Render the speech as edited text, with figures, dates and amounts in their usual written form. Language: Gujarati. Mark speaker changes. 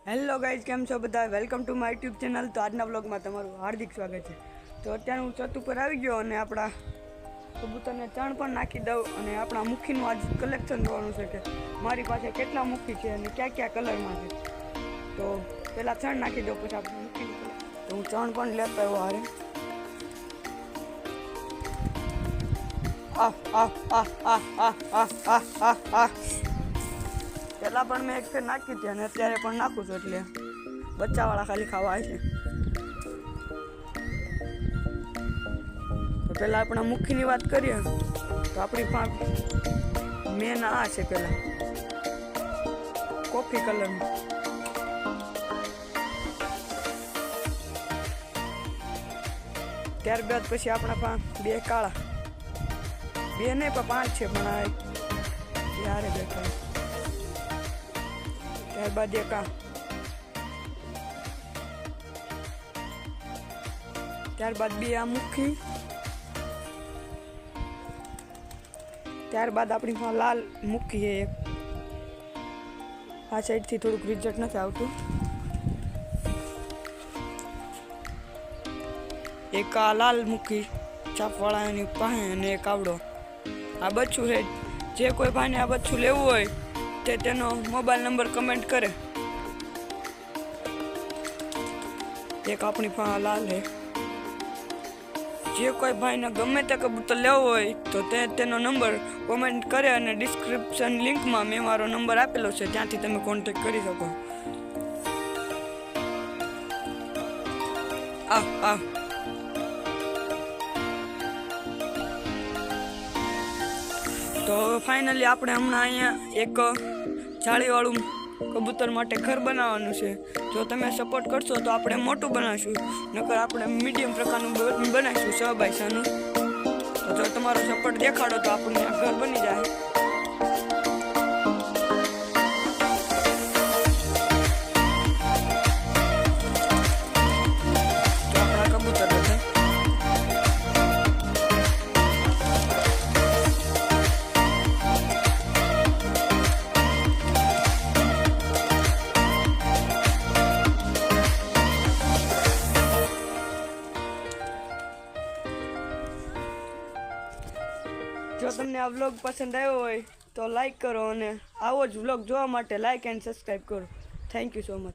Speaker 1: હેલો ગાઈઝ, કેમ છો બધા? Welcome to my YouTube channel. તો આજના વ્લોગમાં તમારું હાર્દિક સ્વાગત છે. તો અત્યારે હું છત ઉપર આવી ગયો અને આપણા કબૂતરને ચણ પણ નાખી દઉં અને આપણા મુખીનું આજ કલેક્શન જોવાનું છે કે મારી પાસે કેટલા મુખી છે અને ક્યાં ક્યાં કલરમાં છે. તો પહેલાં ચણ નાખી દઉં, પછી આપણે મુખીનું તો હું ચણ પણ લેતો આવ્યો હારે. પહેલાં પણ મેં એક ફેર નાખી હતી અને અત્યારે પણ નાખું છું, એટલે બચ્ચાવાળા ખાલી ખાવા આવે છે. તો પહેલાં આપણા મુખીની વાત કરીએ તો આપણી પાસે મેન આ છે. પહેલાં કોફી કલરનું, ત્યારબાદ પછી આપણા પાસે બે કાળા, બે નહીં પણ 5 છે, પણ આ યારે બેઠા. ત્યારબાદ એક આ, ત્યારબાદ બે આ મુખી, ત્યારબાદ આપણી પાસે લાલ મુખી છે એક. આ સાઈડથી થોડુંક રિઝલ્ટ નથી આવતું. એક આ લાલ મુખી ચાપવાળા એની પાસે અને એક આવડો. આ બચ્ચું છે. જે કોઈ ભાઈને આ બચ્ચું લેવું હોય તે તેનો મોબાઈલ નંબર કમેન્ટ કરે. એક આપણી પાસે લાલ છે. જે કોઈ ભાઈને ગમે તે કબૂતર લેવું હોય તો તેનો નંબર કોમેન્ટ કરે અને ડિસ્ક્રિપ્શન લિંકમાં મેં મારો નંબર આપેલો છે, ત્યાંથી તમે કોન્ટેક્ટ કરી શકો. તો ફાઇનલી આપણે હમણાં અહીંયા એક જાળીવાળું કબૂતર માટે ઘર બનાવવાનું છે. જો તમે સપોર્ટ કરશો તો આપણે મોટું બનાવીશું, નકર આપણે મીડિયમ પ્રકારનું બનાવીશું 6 બાય 6 નું. તો જો તમારો સપોર્ટ દેખાડો તો આપણને આ ઘર બની જાય. તો આપણા કબૂતર બધા જો તમને આ વ્લોગ પસંદ આવ્યો હોય તો લાઈક કરો અને આવો જ વ્લોગ જોવા માટે લાઈક એન્ડ સબસ્ક્રાઈબ કરો. Thank you so much.